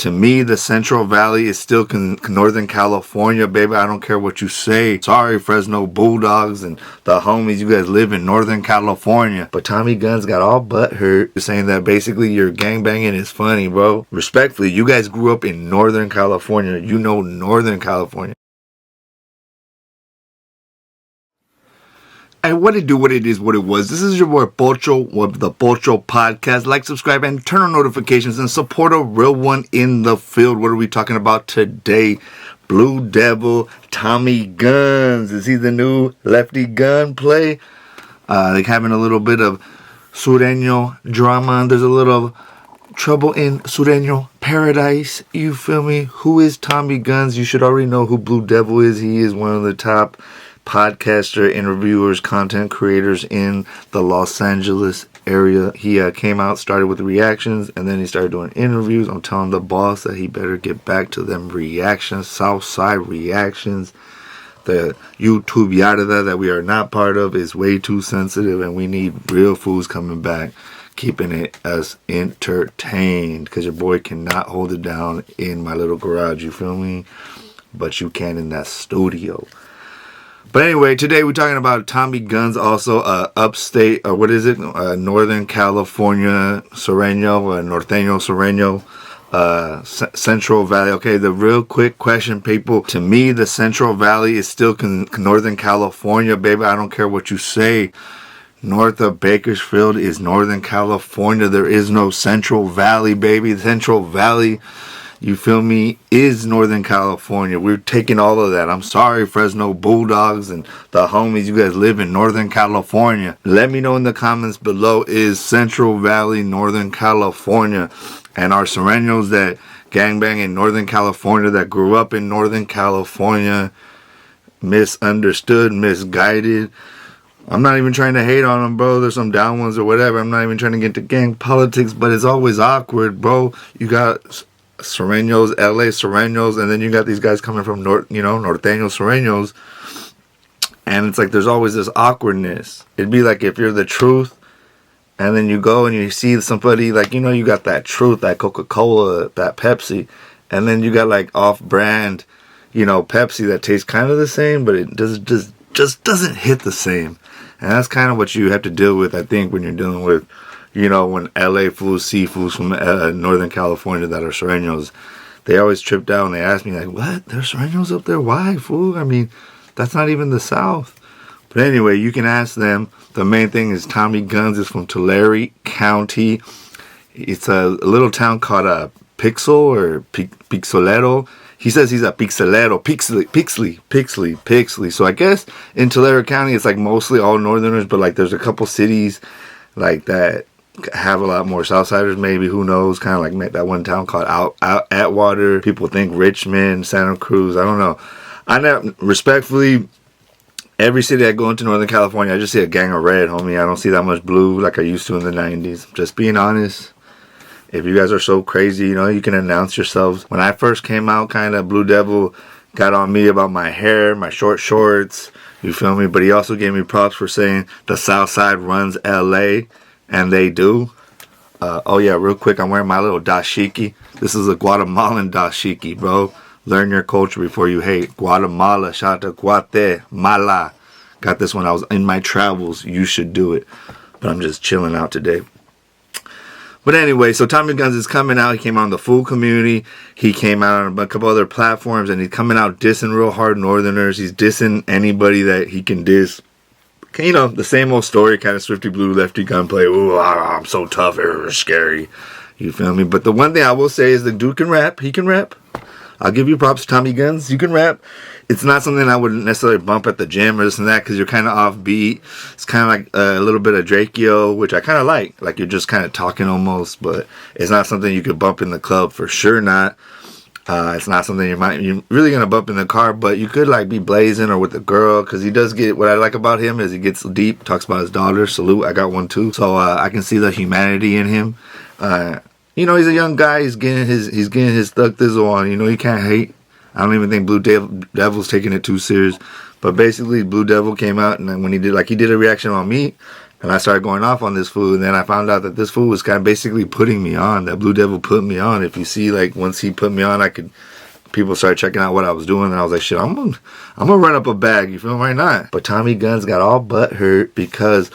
To me, the Central Valley is still Northern California, baby. I don't care what you say. Sorry, Fresno Bulldogs and the homies. You guys live in Northern California. But Tommy Gunz got all butthurt saying that basically your gangbanging is funny, bro. Respectfully, you guys grew up in Northern California. You know Northern California. And what it do, what it is, what it was. This is your boy Pocho with the Pocho Podcast. Like, subscribe, and turn on notifications and support a real one in the field. What are we talking about today? Blue Devil, Tommy Gunz. Is he the new lefty gun play? Like having a little bit of Sureno drama. There's a little trouble in Sureno paradise. You feel me? Who is Tommy Gunz? You should already know who Blue Devil is. He is one of the top podcaster, interviewers, content creators in the Los Angeles area. He came out, started with reactions, and then he started doing interviews. I'm telling the boss that he better get back to them reactions, Southside reactions. The YouTube yada that we are not part of is way too sensitive, and we need real fools coming back, keeping it us entertained, because your boy cannot hold it down in my little garage, you feel me? But you can in that studio. But anyway, today we're talking about Tommy Gunz, also upstate, or what is it? Northern California, Sureno, Norteño Sureno, Central Valley. Okay, the real quick question, people. To me, the Central Valley is still Northern California, baby. I don't care what you say. North of Bakersfield is Northern California. There is no Central Valley, baby. The Central Valley, you feel me, is Northern California. We're taking all of that. I'm sorry, Fresno Bulldogs and the homies. You guys live in Northern California. Let me know in the comments below, is Central Valley Northern California? And our Sureños that gangbang in Northern California, that grew up in Northern California, misunderstood, misguided. I'm not even trying to hate on them, bro. There's some down ones or whatever. I'm not even trying to get into gang politics, but it's always awkward, bro. You got Sureños, LA Sureños, and then you got these guys coming from Norteño Sureños, and it's like there's always this awkwardness. It'd be like if you're the truth, and then you go and you see somebody like, you got that truth, that Coca-Cola, that Pepsi, and then you got like off-brand, Pepsi that tastes kind of the same, but it just doesn't hit the same. And that's kind of what you have to deal with, I think, when you're dealing with when LA fools see fools from Northern California that are Sureños, they always trip out and they ask me, like, what? There's Sureños up there? Why, fool? I mean, that's not even the South. But anyway, you can ask them. The main thing is Tommy Gunz is from Tulare County. It's a little town called Pixel or Pixelero. He says he's a Pixelero, Pixley. So I guess in Tulare County, it's like mostly all Northerners, but like there's a couple cities like that have a lot more Southsiders, maybe, who knows, kind of like that one town called Atwater. People think Richmond, Santa Cruz, I don't know. Respectfully, every city I go into Northern California, I just see a gang of red, homie. I don't see that much blue like I used to in the 90s. Just being honest. If you guys are so crazy, you can announce yourselves. When I first came out, kind of, Blue Devil got on me about my hair, my short shorts, you feel me? But he also gave me props for saying the South Side runs LA. And they do. Oh yeah, real quick, I'm wearing my little dashiki. This is a Guatemalan dashiki, bro. Learn your culture before you hate. Guatemala, shout out to Guatemala. Got this when I was in my travels. You should do it. But I'm just chilling out today. But anyway, so Tommy Gunz is coming out. He came out on the Fool Community. He came out on a couple other platforms. And he's coming out dissing real hard Northerners. He's dissing anybody that he can diss. The same old story, kind of Swifty Blue, lefty gunplay. Ooh, I'm so tough, scary. You feel me? But the one thing I will say is the dude can rap. He can rap. I'll give you props, Tommy Gunz. You can rap. It's not something I would necessarily bump at the gym or this and that, because you're kind of offbeat. It's kind of like a little bit of Drakeo, which I kind of like. Like you're just kind of talking almost, but it's not something you could bump in the club, for sure not. It's not something you're really gonna bump in the car, but you could like be blazing or with a girl, because he does get, what I like about him is he gets deep, talks about his daughter. Salute, I got one too. So I can see the humanity in him. He's a young guy. He's getting his thug thizzle on. You can't hate. I don't even think Blue Devil's taking it too serious. But basically, Blue Devil came out, and then when he did a reaction on me, And I started going off on this fool, and then I found out that this fool was kind of basically putting me on. That Blue Devil put me on. If you see, like, once he put me on, people started checking out what I was doing, and I was like, shit, I'm gonna run up a bag. You feel me? Why not? But Tommy Gunz got all butthurt because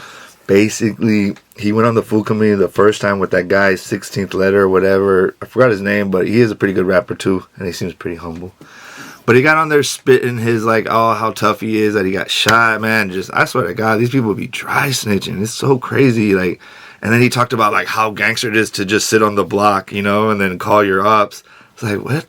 basically he went on the Food Committee the first time with that guy's 16th letter or whatever. I forgot his name, but he is a pretty good rapper too, and he seems pretty humble. But he got on there spitting his, like, oh, how tough he is, that he got shot, man. Just, I swear to God, these people be dry snitching. It's so crazy, like. And then he talked about, like, how gangster it is to just sit on the block, you know, and then call your ops. It's like, what?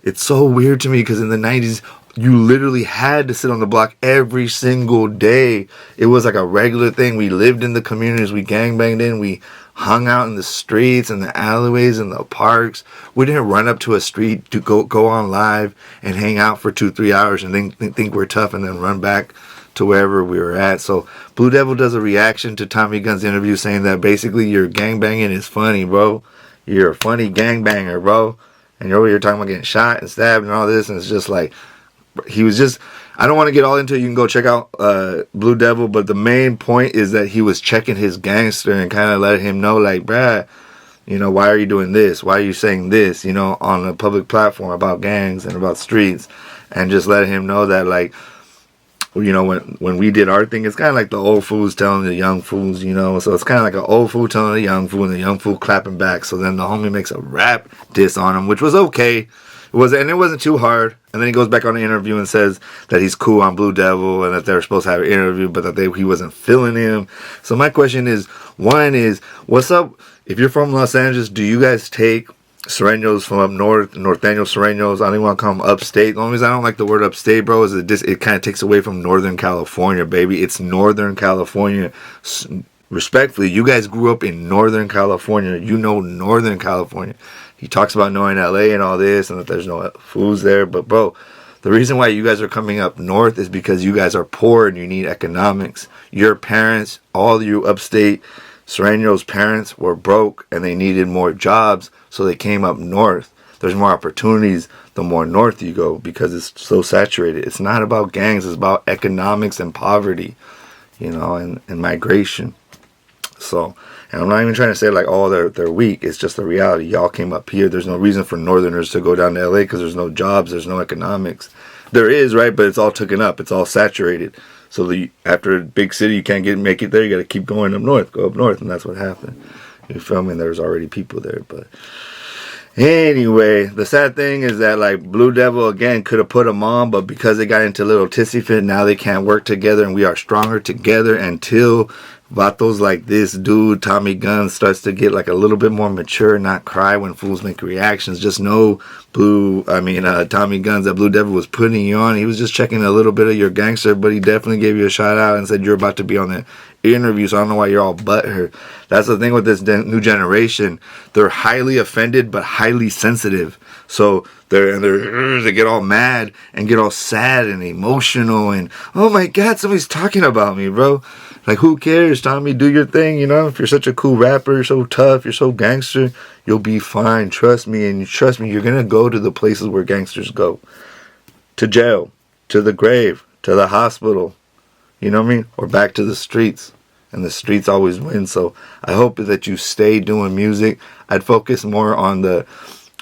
It's so weird to me, because in the 90s, you literally had to sit on the block every single day. It was like a regular thing. We lived in the communities. We gangbanged in. We hung out in the streets and the alleyways and the parks. We didn't run up to a street to go on live and hang out for 2-3 hours and then think we're tough and then run back to wherever we were at. So Blue Devil does a reaction to Tommy Gunn's interview saying that basically your gangbanging is funny, bro. You're a funny gangbanger, bro. And you're over here talking about getting shot and stabbed and all this, and it's just like, he was just, I don't want to get all into it. You can go check out Blue Devil, but the main point is that he was checking his gangster and kind of let him know, like, bruh, you know, why are you doing this? Why are you saying this, you know, on a public platform about gangs and about streets? And just let him know that, like, you know, when we did our thing, it's kind of like the old fools telling the young fools, you know. So it's kind of like an old fool telling a young fool and the young fool clapping back. So then the homie makes a rap diss on him, which was okay. It wasn't too hard. And then he goes back on the interview and says that he's cool on Blue Devil and that they were supposed to have an interview, but that he wasn't feeling him. So my question is, one is, what's up? If you're from Los Angeles, do you guys take Sureños from up north, Norteño Sureños? I don't even want to call them upstate. The only reason I don't like the word upstate, bro, is it kind of takes away from Northern California, baby. It's Northern California. Respectfully, you guys grew up in Northern California. You know Northern California. He talks about knowing LA and all this and that there's no foods there. But, bro, the reason why you guys are coming up north is because you guys are poor and you need economics. Your parents, all you upstate Sureños' parents were broke and they needed more jobs, so they came up north. There's more opportunities the more north you go because it's so saturated. It's not about gangs. It's about economics and poverty, you know, and migration. So, and I'm not even trying to say like, oh, they're weak. It's just the reality. Y'all came up here. There's no reason for Northerners to go down to LA because there's no jobs. There's no economics. There is, right? But it's all taken up. It's all saturated. So after a big city, you can't make it there. You got to keep going up north. Go up north, and that's what happened. You feel me? There's already people there, but anyway, the sad thing is that like Blue Devil again could have put them on, but because they got into a little tissy fit, now they can't work together, and we are stronger together until vatos like this dude Tommy Gunz starts to get like a little bit more mature and not cry when fools make reactions. Just know Tommy Gunz, that Blue Devil was putting you on. He was just checking a little bit of your gangster, but he definitely gave you a shout out and said you're about to be on the interview, so I don't know why you're all butthurt. That's the thing with this new generation. They're highly offended but highly sensitive. So they get all mad and get all sad and emotional and, oh my God, somebody's talking about me, bro. Like, who cares, Tommy? Do your thing, you know? If you're such a cool rapper, you're so tough, you're so gangster, you'll be fine. Trust me, and trust me, you're going to go to the places where gangsters go. To jail, to the grave, to the hospital, you know what I mean? Or back to the streets. And the streets always win. So I hope that you stay doing music. I'd focus more on the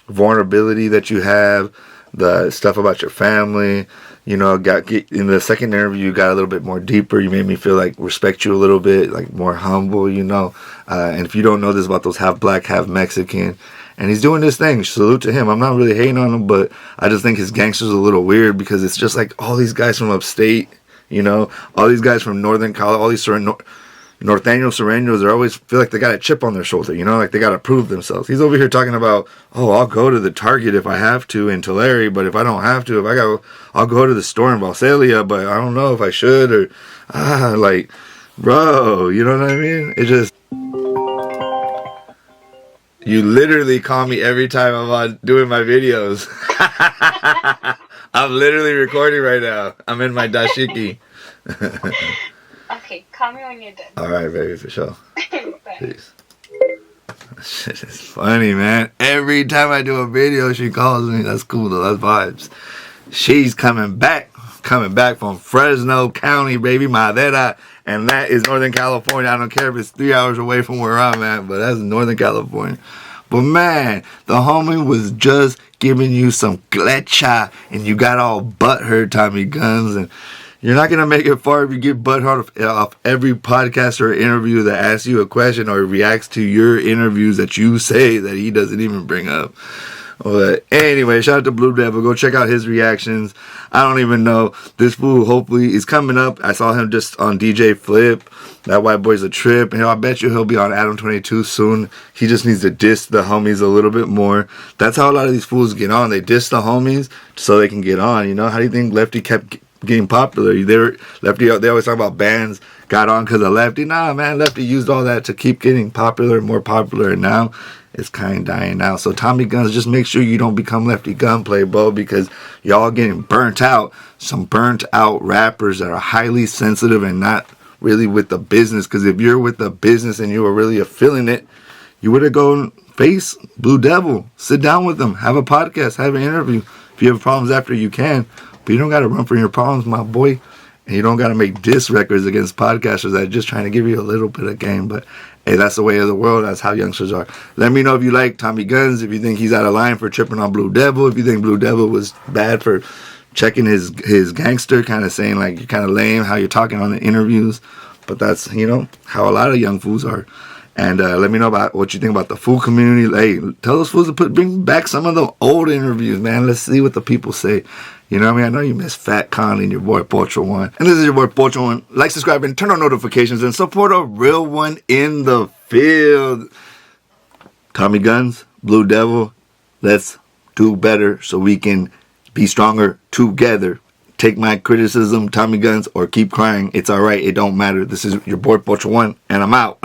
vulnerability that you have, the stuff about your family. You know, in the second interview, you got a little bit more deeper. You made me feel like respect you a little bit, like more humble, you know. And if you don't know this about those half black, half Mexican, and he's doing this thing, salute to him. I'm not really hating on him, but I just think his gangster's a little weird because it's just like all these guys from upstate, you know, all these guys from Northern Cali, all these Norteño Sureños, they always feel like they got a chip on their shoulder, you know, like they got to prove themselves. He's over here talking about, oh, I'll go to the Target if I have to in Tulare, but if I don't have to, I'll go to the store in Valsalia, but I don't know if I should, or, like, bro, you know what I mean? It just, you literally call me every time I'm on doing my videos. I'm literally recording right now. I'm in my dashiki. Okay, call me when you're done. Alright, baby, for sure. Peace. Shit is funny, man. Every time I do a video, she calls me. That's cool, though. That's vibes. She's coming back. coming back from Fresno County, baby, Madera. And that is Northern California. I don't care if it's 3 hours away from where I'm at, but that's Northern California. But man, the homie was just giving you some glecha, and you got all butthurt, Tommy Gunz. And you're not going to make it far if you get butthurt off every podcast or interview that asks you a question or reacts to your interviews that you say that he doesn't even bring up. But anyway, shout out to Blue Devil. Go check out his reactions. I don't even know. This fool hopefully is coming up. I saw him just on DJ Flip. That white boy's a trip. And I bet you he'll be on Adam 22 soon. He just needs to diss the homies a little bit more. That's how a lot of these fools get on. They diss the homies so they can get on. You know, how do you think Lefty kept getting popular? They always talk about bands got on because of Lefty. Nah, man, Lefty used all that to keep getting popular, more popular, and now it's kind of dying out. So Tommy Gunz, just make sure you don't become Lefty Gunplay, bro, because y'all getting burnt out. Some burnt out rappers that are highly sensitive and not really with the business. Because if you're with the business and you were really feeling it, you would have gone face Blue Devil, sit down with them, have a podcast, have an interview. If you have problems after, you can, but you don't got to run from your problems, my boy. And you don't got to make diss records against podcasters that are just trying to give you a little bit of game. But hey, that's the way of the world. That's how youngsters are. Let me know if you like Tommy Gunz, if you think he's out of line for tripping on Blue Devil, if you think Blue Devil was bad for checking his gangster, kind of saying like you're kind of lame, how you're talking on the interviews. But that's, you know, how a lot of young fools are. And let me know about what you think about the fool community. Hey, tell those fools to bring back some of the old interviews, man. Let's see what the people say. You know what I mean? I know you miss Fat Connie and your boy Pocho One. And this is your boy Pocho One. Like, subscribe, and turn on notifications and support a real one in the field. Tommy Gunz, Blue Devil, let's do better so we can be stronger together. Take my criticism, Tommy Gunz, or keep crying. It's all right. It don't matter. This is your boy Pocho One, and I'm out.